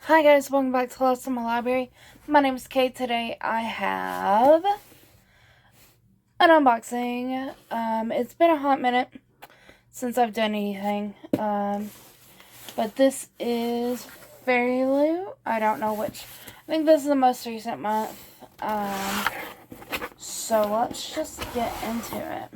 Hi guys, welcome back to Lost in My Library. My name is Kate. Today I have an unboxing. It's been a hot minute since I've done anything. But this is Fairyloot. I don't know which. I think this is the most recent month. So let's just get into it.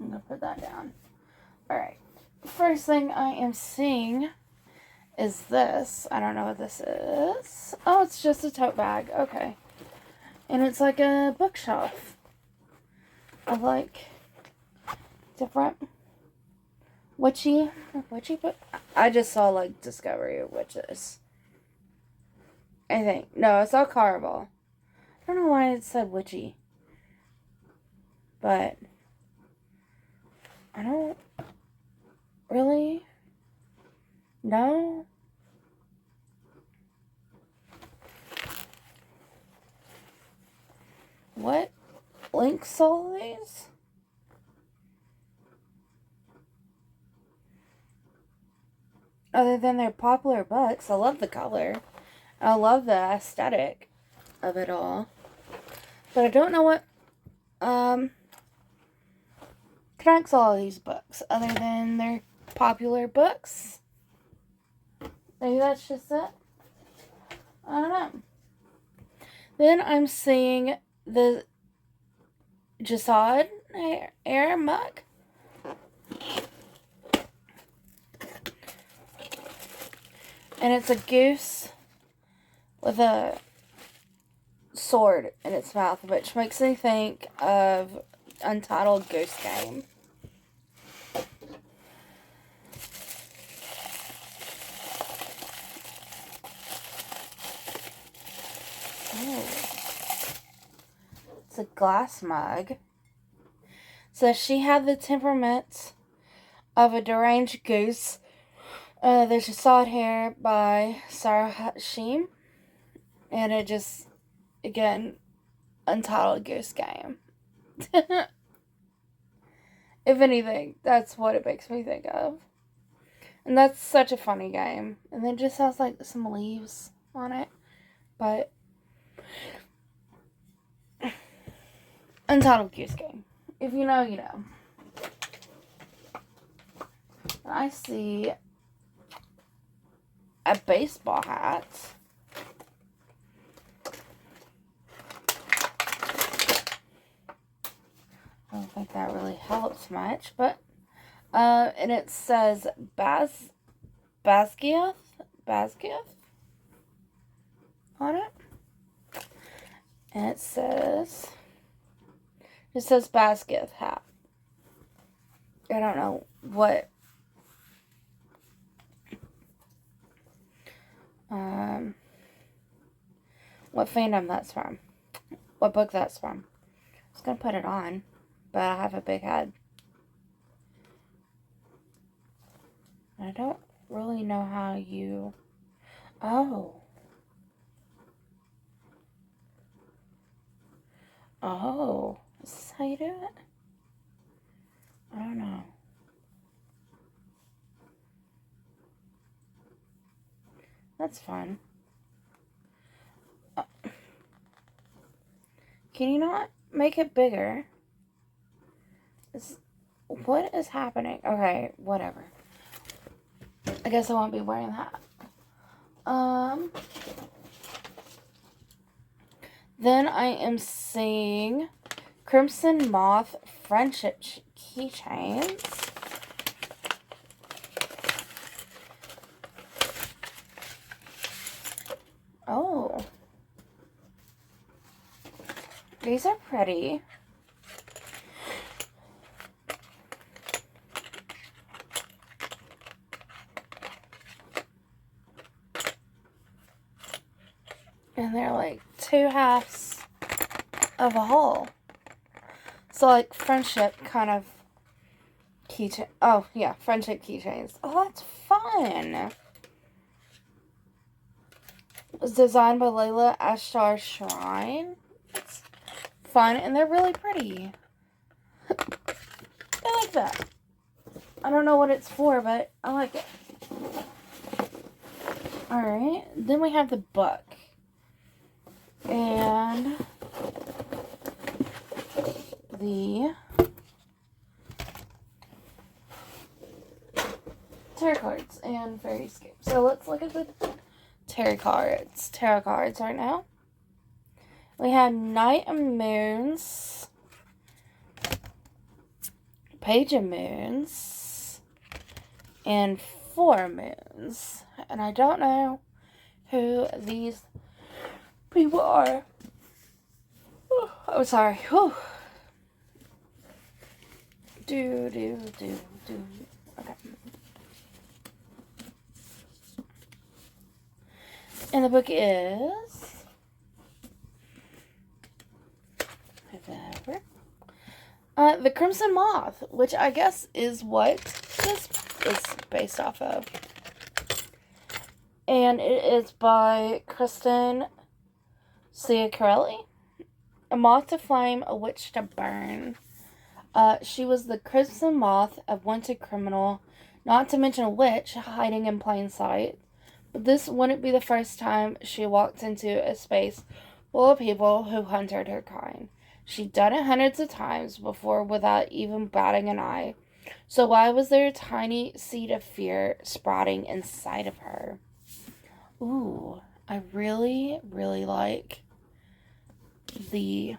I'm gonna put that down. Alright. First thing I am seeing is this. I don't know what this is. Oh, it's just a tote bag. Okay. And it's like a bookshelf of like different witchy book. I just saw like Discovery of Witches. I think. No, it's all Carnival. I don't know why it said witchy. But I don't really know. What links all these? Other than their popular books, I love the color. I love the aesthetic of it all. But I don't know what connects all of these books other than their popular books. Maybe that's just it. I don't know. Then I'm seeing the Jasad air mug. And it's a goose with a sword in its mouth, which makes me think of Untitled Goose Game. Oh. It's a glass mug. So she had the temperament of a deranged goose. There's a sod hair by Sarah Hashim. And it just, again, Untitled Goose Game. If anything, that's what it makes me think of. And that's such a funny game. And then it just has like some leaves on it. But Untitled Goose Game. If you know, you know. I see a baseball hat. I don't think that really helps much, but and it says Basgiath on it. And it says Basgiath hat. I don't know what fandom that's from. What book that's from. I was gonna put it on, but I have a big head. I don't really know how you... Oh. Oh. Is this how you do it? I don't know. That's fun. Can you not make it bigger? What is happening? Okay, whatever. I guess I won't be wearing that. Then I am seeing Crimson Moth Friendship keychains. Oh. These are pretty. And they're like 2 halves of a whole. So like friendship kind of keychain. Oh yeah, friendship keychains. Oh, that's fun. It was designed by Layla Ashtar Shrine. It's fun and they're really pretty. I like that. I don't know what it's for, but I like it. Alright, then we have the book. And the tarot cards and Fairyscape. So let's look at the tarot cards. Tarot cards right now. We have Knight of Moons, Page of Moons, and Four Moons. And I don't know who these people are. Oh, sorry. Whew. Okay. And the book is The Crimson Moth, which I guess is what this is based off of. And it is by Kristen Ciaccarelli. A moth to flame, a witch to burn. She was the Crimson Moth, a wanted criminal, not to mention a witch hiding in plain sight. But this wouldn't be the first time she walked into a space full of people who hunted her kind. She'd done it hundreds of times before without even batting an eye. So why was there a tiny seed of fear sprouting inside of her? Ooh, I really, really like the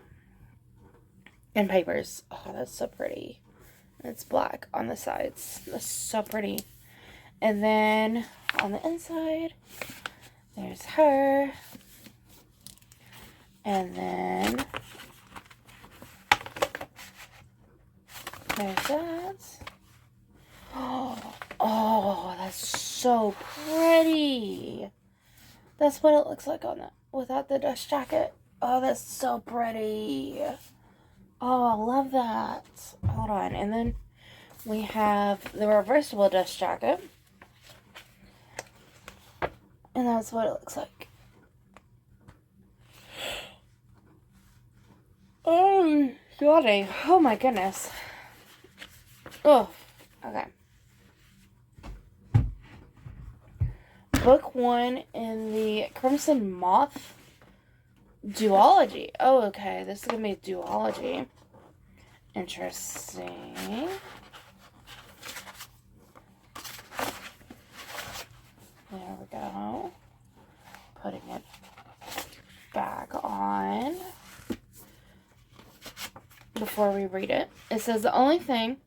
end papers. Oh, that's so pretty. It's black on the sides. That's so pretty. And then on the inside, there's her. And then there's that. Oh, that's so pretty. That's what it looks like on that without the dust jacket. Oh, that's so pretty. Oh, I love that. Hold on. And then we have the reversible dust jacket. And that's what it looks like. Oh, God. Oh, my goodness. Oh, okay. Book 1 in the Crimson Moth duology. Oh, okay. This is going to be a duology. Interesting. There we go. Putting it back on before we read it. It says, the only thing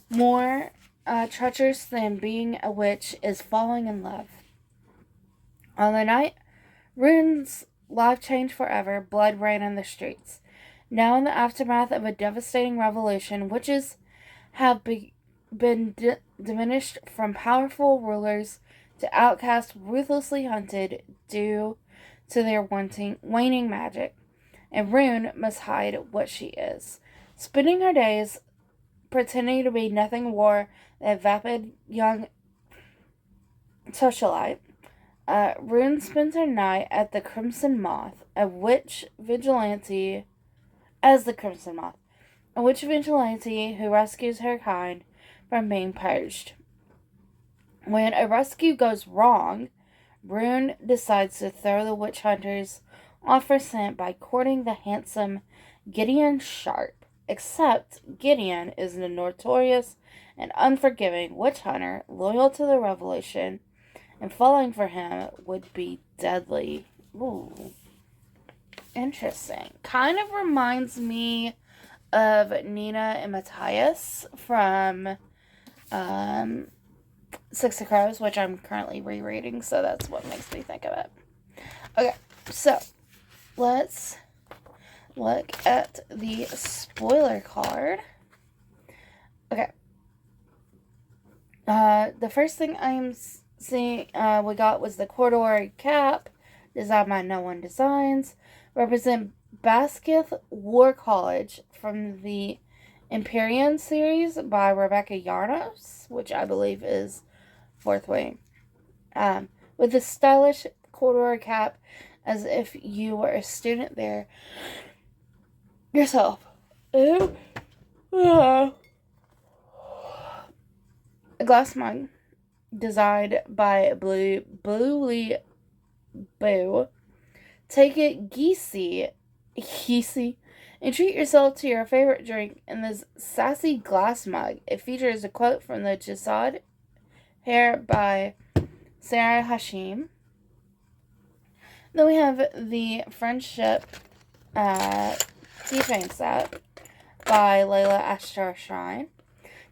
more treacherous than being a witch is falling in love. On the night Rune's life changed forever, blood ran in the streets. Now, in the aftermath of a devastating revolution, witches have been diminished from powerful rulers to outcasts ruthlessly hunted due to their waning magic. And Rune must hide what she is. Spending her days pretending to be nothing more than a vapid young socialite, Rune spends her night at the Crimson Moth, a witch vigilante who rescues her kind from being purged. When a rescue goes wrong, Rune decides to throw the witch hunters off her scent by courting the handsome Gideon Sharp. Except Gideon is a notorious and unforgiving witch hunter, loyal to the revolution, and falling for him would be deadly. Ooh. Interesting. Kind of reminds me of Nina and Matthias from Six of Crows, which I'm currently rereading, so that's what makes me think of it. Okay, so let's look at the spoiler card. Okay. The first thing I'm seeing we got was the corduroy cap, designed by No One Designs, represent Basketh War College from the Empyrean series by Rebecca Yarnos, which I believe is fourth way. With a stylish corduroy cap, as if you were a student there yourself. Ooh. A glass mug designed by Bluey Boo. Take it geesey, and treat yourself to your favorite drink in this sassy glass mug. It features a quote from the Jisad Hair by Sarah Hashim. Then we have the Friendship keychain set by Layla Ashtar Shrine.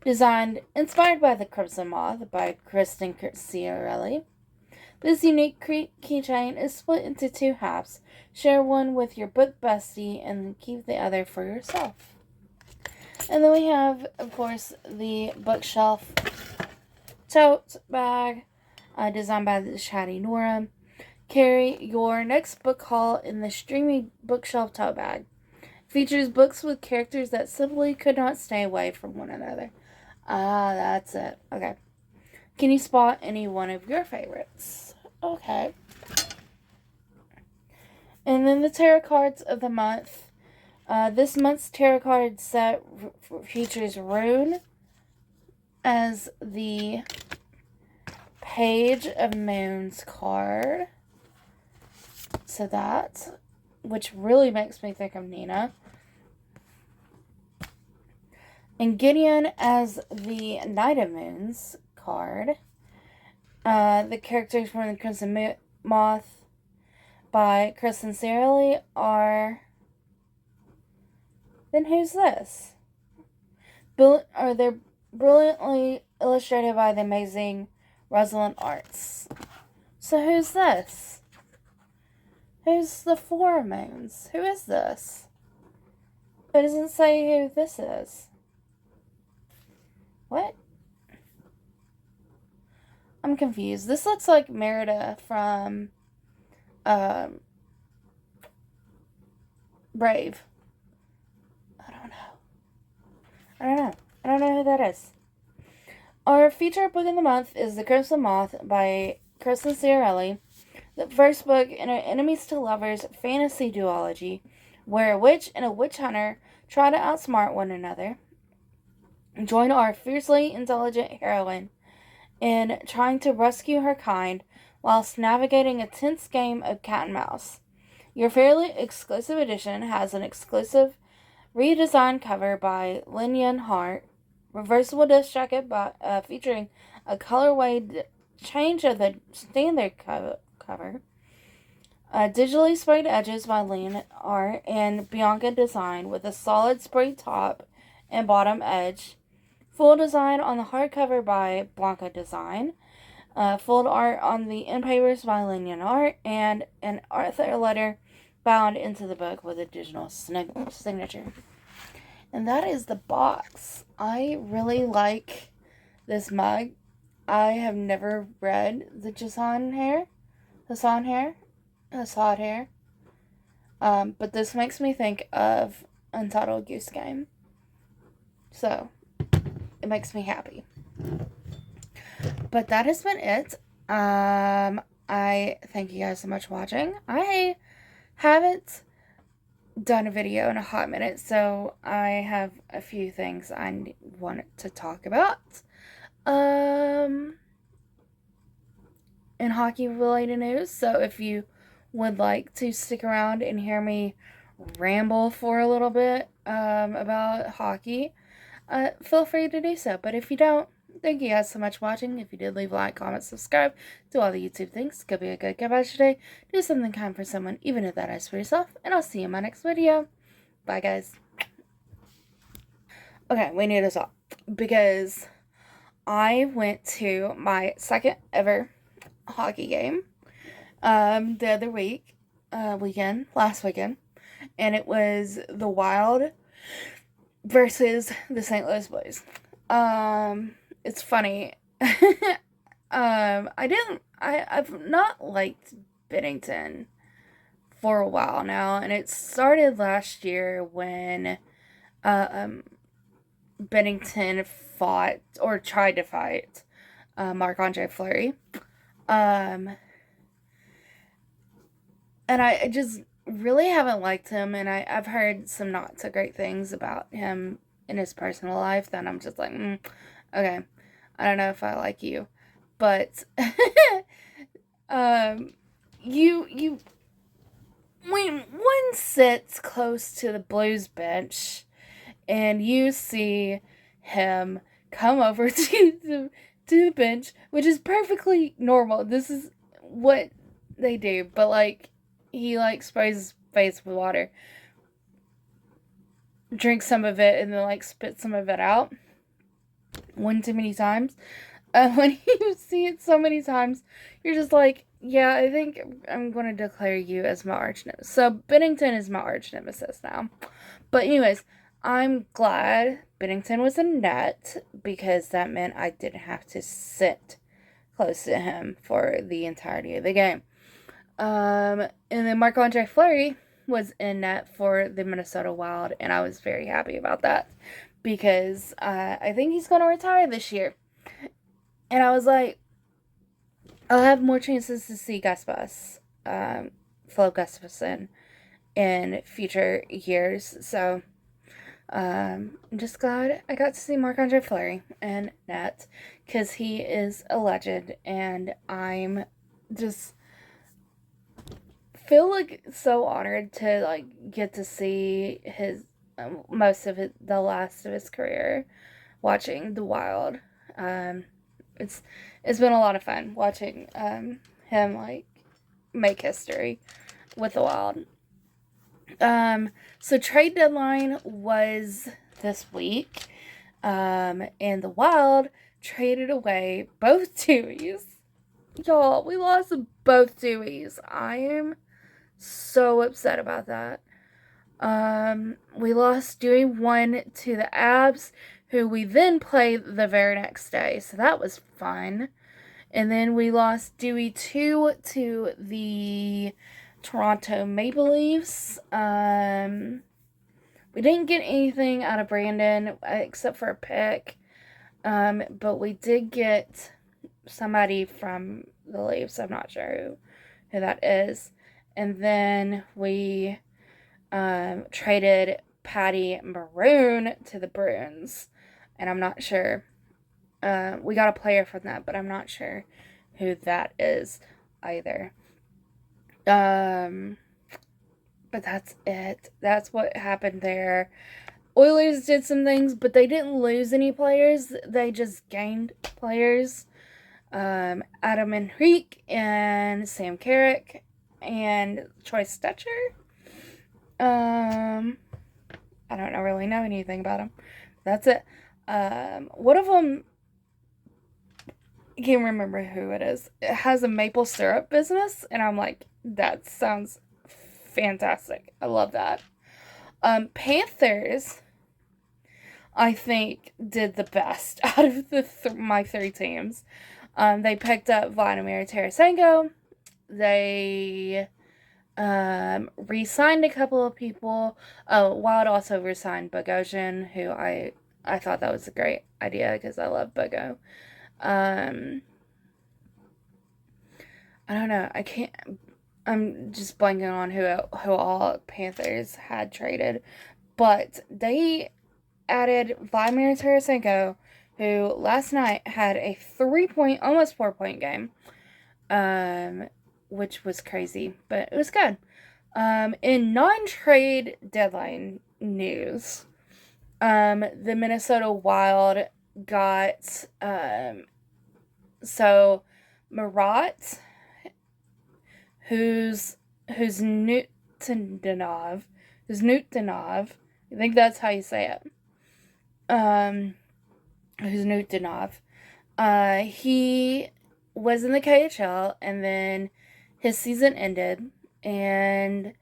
Inspired by the Crimson Moth by Kristen Ciarelli. This unique keychain is split into 2 halves. Share one with your book bestie and keep the other for yourself. And then we have, of course, the bookshelf tote bag designed by the Chatty Nora. Carry your next book haul in the streamy bookshelf tote bag. Features books with characters that simply could not stay away from one another. Ah, that's it. Okay. Can you spot any one of your favorites? Okay. And then the tarot cards of the month. This month's tarot card set features Rune as the Page of Moons card. So that, which really makes me think of Nina. And Gideon as the Knight of Moons card. The characters from the Crimson Moth by Kristen Ciarelli are... Then who's this? They're brilliantly illustrated by the amazing Rosalind Arts. So who's this? Who's the Four Moons? Who is this? It doesn't say who this is. What? I'm confused. This looks like Merida from Brave. I don't know who that is. Our featured book in the month is The Crimson Moth by Kristen Ciarelli. The first book in an enemies to lovers fantasy duology where a witch and a witch hunter try to outsmart one another. Join our fiercely intelligent heroine in trying to rescue her kind whilst navigating a tense game of cat and mouse. Your fairly exclusive edition has an exclusive redesigned cover by Lin Yun Hart, reversible disc jacket featuring a colorway change of the standard cover, digitally sprayed edges by Lin Art and Bianca design with a solid spray top and bottom edge. Full design on the hardcover by Blanca Design. Full art on the end papers by Linian Art. And an author letter bound into the book with a digital signature. And that is the box. I really like this mug. I have never read the Hassan hair. But this makes me think of Untitled Goose Game. So... it makes me happy. But that has been it. I thank you guys so much for watching. I haven't done a video in a hot minute, so I have a few things I want to talk about. In hockey related news. So if you would like to stick around and hear me ramble for a little bit about hockey, feel free to do so. But if you don't, thank you guys so much for watching. If you did, leave a like, comment, subscribe, do all the YouTube things. Go be a good guy today. Do something kind for someone, even if that is for yourself. And I'll see you in my next video. Bye, guys. Okay, we need to stop. Because I went to my second ever hockey game the other last weekend. And it was the Wild versus the St. Louis Blues. It's funny. I've not liked Bennington for a while now, and it started last year when Bennington fought, or tried to fight, Marc-Andre Fleury. And I just really haven't liked him, and I've heard some not so great things about him in his personal life that I'm just like, okay, I don't know if I like you. But you when one sits close to the Blues bench and you see him come over to the bench, which is perfectly normal. This is what they do, but like he like sprays his face with water, drinks some of it, and then like spits some of it out. One too many times. When you see it so many times, you're just like, yeah, I think I'm going to declare you as my arch nemesis. So Bennington is my arch nemesis now. But anyways, I'm glad Bennington was in net because that meant I didn't have to sit close to him for the entirety of the game. And then Marc-Andre Fleury was in net for the Minnesota Wild, and I was very happy about that because I think he's going to retire this year. And I was like, I'll have more chances to see Philip Gustafson in future years. So, I'm just glad I got to see Marc-Andre Fleury in net because he is a legend, and I'm just feel like so honored to like get to see his the last of his career watching the Wild. It's been a lot of fun watching him like make history with the Wild. So trade deadline was this week, and the Wild traded away both Deweys. Y'all, we lost both Deweys. I am so upset about that. We lost Dewey 1 to the Abs, who we then played the very next day, so that was fun. And then we lost Dewey 2 to the Toronto Maple Leafs. We didn't get anything out of Brandon except for a pick, but we did get somebody from the Leafs. I'm not sure who that is. And then we traded Patty Maroon to the Bruins, and I'm not sure. We got a player from that, but I'm not sure who that is either. But that's it. That's what happened there. Oilers did some things, but they didn't lose any players. They just gained players. Adam Henrique and Sam Carrick and Troy Stetcher. I don't really know anything about them. That's it. One of them, I can't remember who it is. It has a maple syrup business, and I'm like, that sounds fantastic. I love that. Panthers, I think, did the best out of my 3 teams. They picked up Vladimir Tarasenko. They re-signed a couple of people. Wild also re-signed Bogosian, who I thought that was a great idea because I love Bogo. I don't know. I'm just blanking on who all Panthers had traded, but they added Vladimir Tarasenko, who last night had a 3-point, almost 4-point game, which was crazy, but it was good. In non-trade deadline news, the Minnesota Wild got so Marat, who's Newtonov, I think that's how you say it. Who's Newtonov. He was in the KHL, and then his season ended, and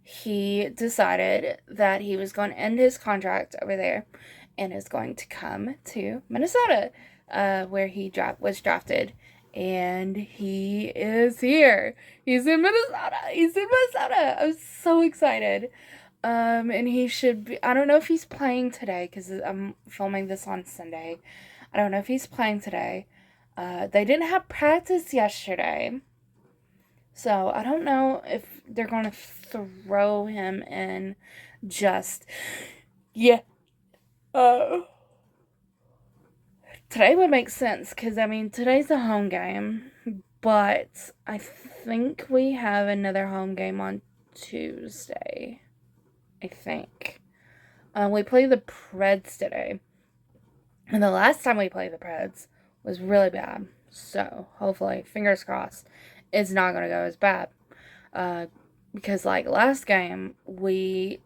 he decided that he was going to end his contract over there and is going to come to Minnesota, where he was drafted. And he is here. He's in Minnesota. I'm so excited. And he should be, I don't know if he's playing today because I'm filming this on Sunday. I don't know if he's playing today. They didn't have practice yesterday. So I don't know if they're going to throw him in just, yeah, today would make sense because, I mean, today's a home game, but I think we have another home game on Tuesday. I think. We play the Preds today. And the last time we played the Preds was really bad. So, hopefully, fingers crossed, it's not going to go as bad. Because, like, last game, we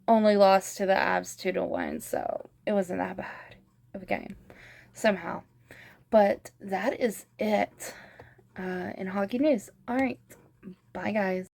only lost to the Avs 2-1. So, it wasn't that bad of a game. Somehow. But that is it in hockey news. Alright. Bye, guys.